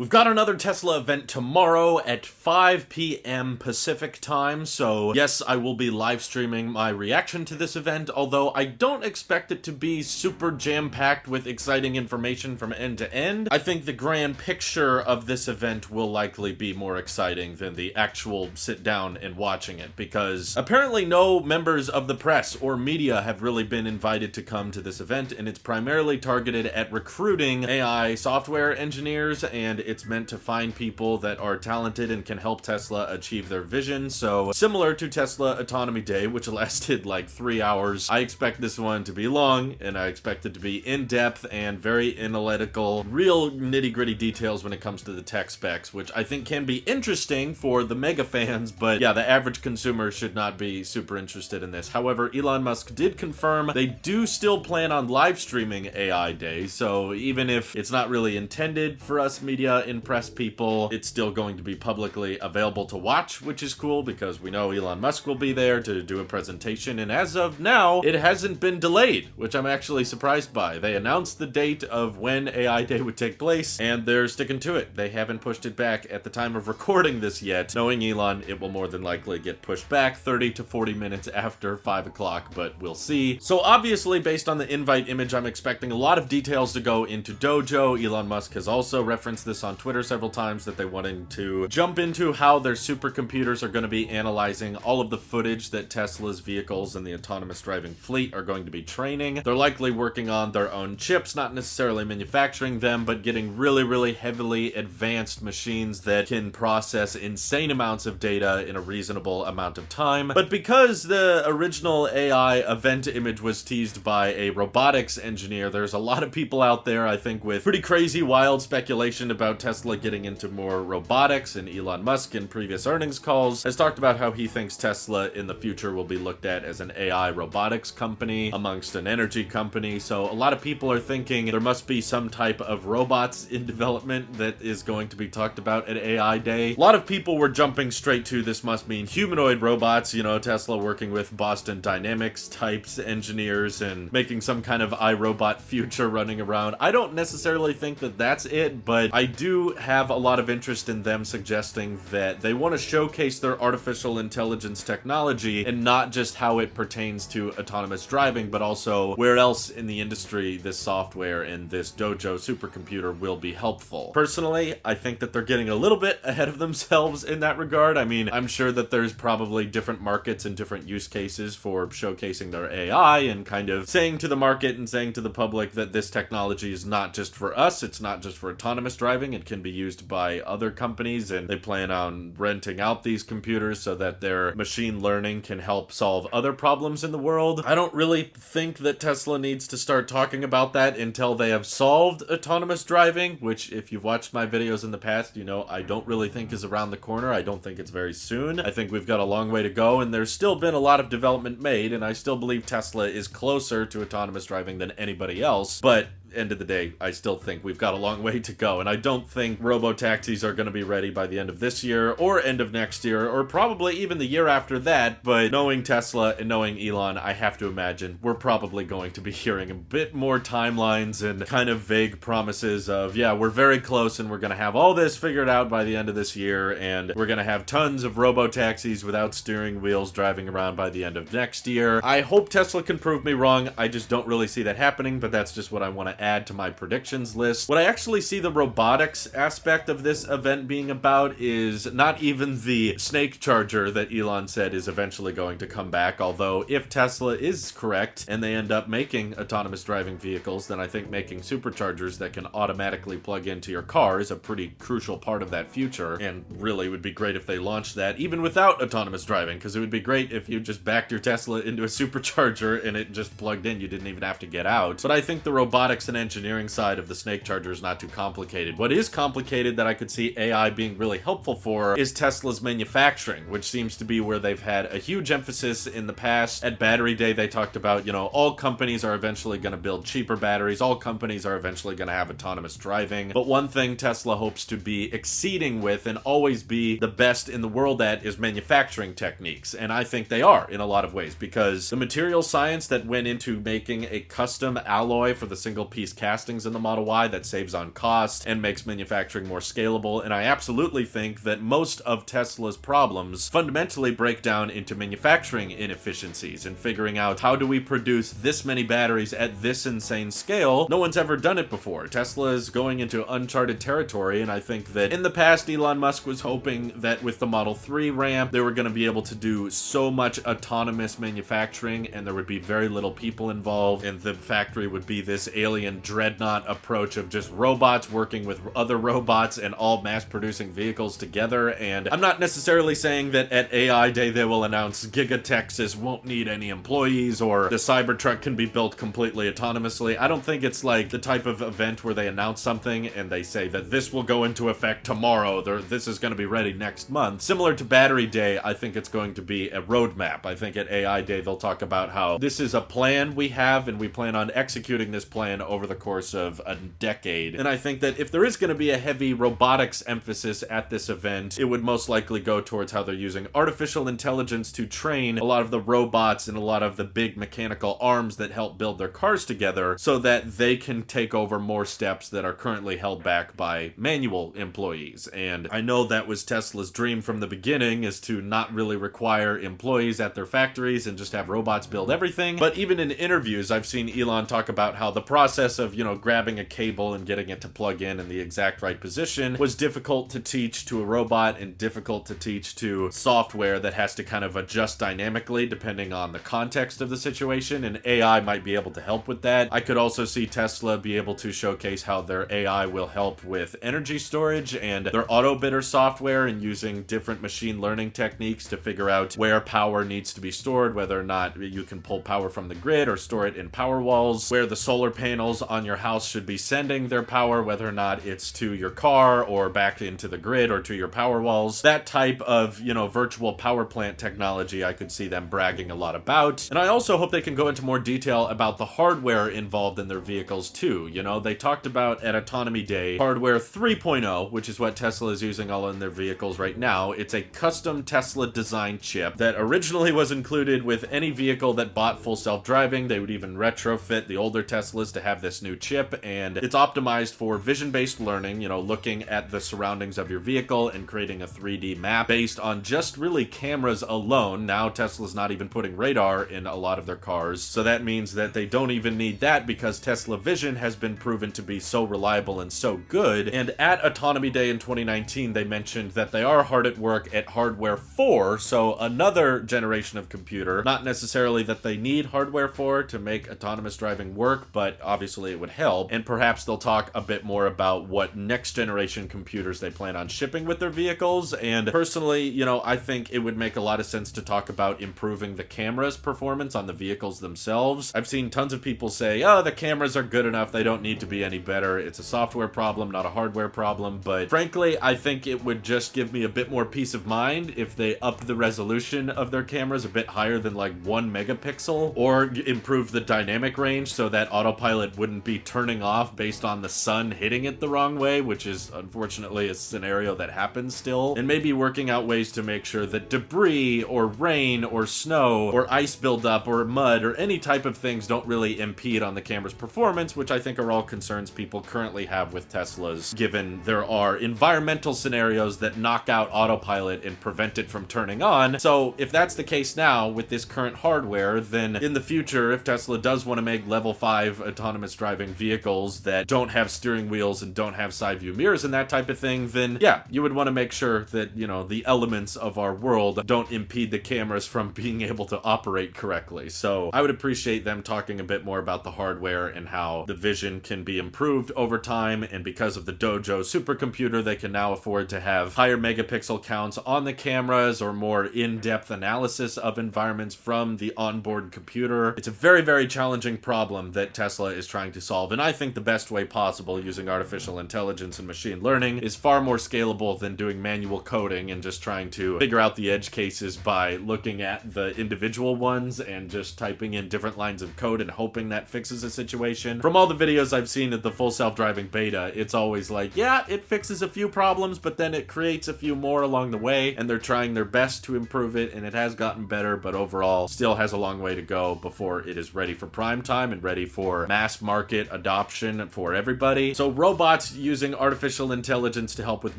We've got another Tesla event tomorrow at 5 p.m. Pacific time, so yes, I will be live streaming my reaction to this event, although I don't expect it to be super jam-packed with exciting information from end to end. I think the grand picture of this event will likely be more exciting than the actual sit down and watching it, because apparently no members of the press or media have really been invited to come to this event, and it's primarily targeted at recruiting AI software engineers, and it's meant to find people that are talented and can help Tesla achieve their vision. So similar to Tesla Autonomy Day, which lasted like 3 hours, I expect this one to be long, and I expect it to be in-depth and very analytical, real nitty-gritty details when it comes to the tech specs, which I think can be interesting for the mega fans, but yeah, the average consumer should not be super interested in this. However, Elon Musk did confirm they do still plan on live streaming AI Day, so even if it's not really intended for us media and press people, it's still going to be publicly available to watch, which is cool because we know Elon Musk will be there to do a presentation, and as of now, it hasn't been delayed, which I'm actually surprised by. They announced the date of when AI Day would take place, and they're sticking to it. They haven't pushed it back at the time of recording this yet. Knowing Elon, it will more than likely get pushed back 30 to 40 minutes after 5 o'clock, but we'll see. So obviously, based on the invite image, I'm expecting a lot of details to go into Dojo. Elon Musk has also referenced this on Twitter several times, that they wanted to jump into how their supercomputers are going to be analyzing all of the footage that Tesla's vehicles and the autonomous driving fleet are going to be training. They're likely working on their own chips, not necessarily manufacturing them, but getting really heavily advanced machines that can process insane amounts of data in a reasonable amount of time. But because the original AI event image was teased by a robotics engineer, there's a lot of people out there, I think, with pretty crazy, wild speculation about Tesla getting into more robotics, and Elon Musk in previous earnings calls has talked about how he thinks Tesla in the future will be looked at as an AI robotics company amongst an energy company. So a lot of people are thinking there must be some type of robots in development that is going to be talked about at AI Day. A lot of people were jumping straight to this must mean humanoid robots, you know, Tesla working with Boston Dynamics types engineers and making some kind of iRobot future running around. I don't necessarily think that that's it, but I do have a lot of interest in them suggesting that they want to showcase their artificial intelligence technology, and not just how it pertains to autonomous driving, but also where else in the industry this software and this Dojo supercomputer will be helpful. Personally, I think that they're getting a little bit ahead of themselves in that regard. I mean, I'm sure that there's probably different markets and different use cases for showcasing their AI and kind of saying to the market and saying to the public that this technology is not just for us, it's not just for autonomous driving, it can be used by other companies, and they plan on renting out these computers so that their machine learning can help solve other problems in the world. I don't really think that Tesla needs to start talking about that until they have solved autonomous driving, which if you've watched my videos in the past, you know I don't really think is around the corner. I don't think it's very soon. I think we've got a long way to go, and there's still been a lot of development made, and I still believe Tesla is closer to autonomous driving than anybody else, but end of the day, I still think we've got a long way to go, and I don't think robo-taxis are going to be ready by the end of this year, or end of next year, or probably even the year after that, but knowing Tesla and knowing Elon, I have to imagine we're probably going to be hearing a bit more timelines and kind of vague promises of, yeah, we're very close, and we're going to have all this figured out by the end of this year, and we're going to have tons of robo-taxis without steering wheels driving around by the end of next year. I hope Tesla can prove me wrong. I just don't really see that happening, but that's just what I want to add to my predictions list. What I actually see the robotics aspect of this event being about is not even the snake charger that Elon said is eventually going to come back, although if Tesla is correct and they end up making autonomous driving vehicles, then I think making superchargers that can automatically plug into your car is a pretty crucial part of that future, and really would be great if they launched that even without autonomous driving, because it would be great if you just backed your Tesla into a supercharger and it just plugged in, you didn't even have to get out. But I think the robotics and engineering side of the snake charger is not too complicated. What is complicated that I could see AI being really helpful for is Tesla's manufacturing, which seems to be where they've had a huge emphasis in the past. At Battery Day, they talked about, you know, all companies are eventually going to build cheaper batteries, all companies are eventually going to have autonomous driving, but one thing Tesla hopes to be exceeding with and always be the best in the world at is manufacturing techniques, and I think they are in a lot of ways, because the material science that went into making a custom alloy for the single piece piece castings in the Model Y that saves on cost and makes manufacturing more scalable, and I absolutely think that most of Tesla's problems fundamentally break down into manufacturing inefficiencies and figuring out how do we produce this many batteries at this insane scale. No one's ever done it before. Tesla is going into uncharted territory, and I think that in the past Elon Musk was hoping that with the Model 3 ramp they were going to be able to do so much autonomous manufacturing and there would be very little people involved, and the factory would be this alien dreadnought approach of just robots working with other robots and all mass producing vehicles together. And I'm not necessarily saying that at AI Day they will announce Giga Texas won't need any employees or the Cybertruck can be built completely autonomously. I don't think it's like the type of event where they announce something and they say that this will go into effect tomorrow, this is going to be ready next month. Similar to Battery Day, I think it's going to be a roadmap. I think at AI Day they'll talk about how this is a plan we have and we plan on executing this plan over the course of a decade. And I think that if there is going to be a heavy robotics emphasis at this event, it would most likely go towards how they're using artificial intelligence to train a lot of the robots and a lot of the big mechanical arms that help build their cars together so that they can take over more steps that are currently held back by manual employees. And I know that was Tesla's dream from the beginning, is to not really require employees at their factories and just have robots build everything. But even in interviews, I've seen Elon talk about how the process of, grabbing a cable and getting it to plug in the exact right position was difficult to teach to a robot and difficult to teach to software that has to kind of adjust dynamically depending on the context of the situation, and AI might be able to help with that. I could also see Tesla be able to showcase how their AI will help with energy storage and their auto bidder software and using different machine learning techniques to figure out where power needs to be stored, whether or not you can pull power from the grid or store it in power walls, where the solar panels on your house should be sending their power, whether or not it's to your car or back into the grid or to your power walls. That type of, virtual power plant technology I could see them bragging a lot about. And I also hope they can go into more detail about the hardware involved in their vehicles too. They talked about at Autonomy Day hardware 3.0, which is what Tesla is using all in their vehicles right now. It's a custom Tesla designed chip that originally was included with any vehicle that bought full self-driving. They would even retrofit the older Teslas to have this new chip, and it's optimized for vision-based learning, looking at the surroundings of your vehicle and creating a 3D map based on just really cameras alone. Now Tesla's not even putting radar in a lot of their cars, so that means that they don't even need that because Tesla Vision has been proven to be so reliable and so good. And at Autonomy Day in 2019 they mentioned that they are hard at work at hardware 4, so another generation of computer. Not necessarily that they need hardware 4 to make autonomous driving work, but obviously it would help. And perhaps they'll talk a bit more about what next generation computers they plan on shipping with their vehicles. And personally, I think it would make a lot of sense to talk about improving the camera's performance on the vehicles themselves. I've seen tons of people say, oh, the cameras are good enough, they don't need to be any better. It's a software problem, not a hardware problem. But frankly, I think it would just give me a bit more peace of mind if they upped the resolution of their cameras a bit higher than like 1 megapixel, or improve the dynamic range so that autopilot wouldn't be turning off based on the sun hitting it the wrong way, which is unfortunately a scenario that happens still. And maybe working out ways to make sure that debris or rain or snow or ice buildup or mud or any type of things don't really impede on the camera's performance, which I think are all concerns people currently have with Teslas, given there are environmental scenarios that knock out autopilot and prevent it from turning on. So if that's the case now with this current hardware, then in the future, if Tesla does want to make level 5 autonomous driving vehicles that don't have steering wheels and don't have side view mirrors and that type of thing, then yeah, you would want to make sure that, the elements of our world don't impede the cameras from being able to operate correctly. So I would appreciate them talking a bit more about the hardware and how the vision can be improved over time, and because of the Dojo supercomputer, they can now afford to have higher megapixel counts on the cameras or more in-depth analysis of environments from the onboard computer. It's a very, very challenging problem that Tesla is trying to solve, and I think the best way possible using artificial intelligence and machine learning is far more scalable than doing manual coding and just trying to figure out the edge cases by looking at the individual ones and just typing in different lines of code and hoping that fixes a situation. From all the videos I've seen at the full self-driving beta, it's always like, yeah, it fixes a few problems, but then it creates a few more along the way, and they're trying their best to improve it, and it has gotten better, but overall still has a long way to go before it is ready for prime time and ready for mass market adoption for everybody. So robots using artificial intelligence to help with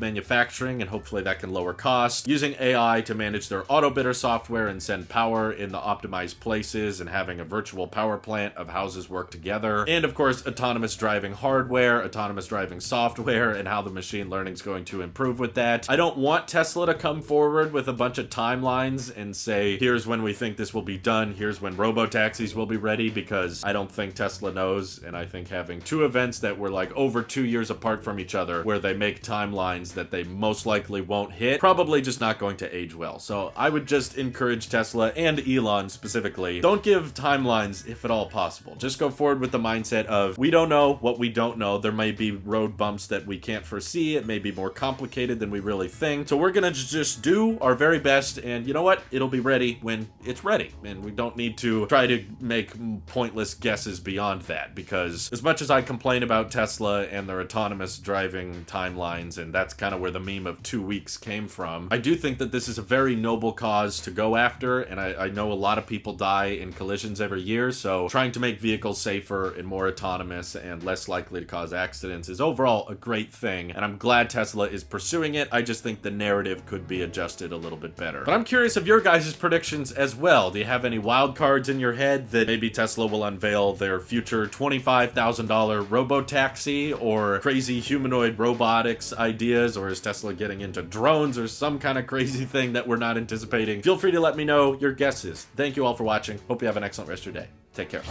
manufacturing, and hopefully that can lower costs. Using AI to manage their auto bidder software and send power in the optimized places, and having a virtual power plant of houses work together. And of course, autonomous driving hardware, autonomous driving software, and how the machine learning is going to improve with that. I don't want Tesla to come forward with a bunch of timelines and say, here's when we think this will be done, here's when robo-taxis will be ready, because I don't think Tesla knows, and I think having two events that were like over 2 years apart from each other, where they make timelines that they most likely won't hit, probably just not going to age well. So I would just encourage Tesla, and Elon specifically, don't give timelines if at all possible. Just go forward with the mindset of, we don't know what we don't know. There may be road bumps that we can't foresee. It may be more complicated than we really think. So we're gonna just do our very best, and you know what? It'll be ready when it's ready. And we don't need to try to make pointless guesses beyond that, because as much as I complain about Tesla and their autonomous driving timelines, and that's kind of where the meme of 2 weeks came from, I do think that this is a very noble cause to go after, and I know a lot of people die in collisions every year, so trying to make vehicles safer and more autonomous and less likely to cause accidents is overall a great thing, and I'm glad Tesla is pursuing it. I just think the narrative could be adjusted a little bit better. But I'm curious of your guys' predictions as well. Do you have any wild cards in your head that maybe Tesla will unveil their future $25,000 robo-taxi or crazy humanoid robotics ideas, or is Tesla getting into drones or some kind of crazy thing that we're not anticipating? Feel free to let me know your guesses. Thank you all for watching. Hope you have an excellent rest of your day. Take care.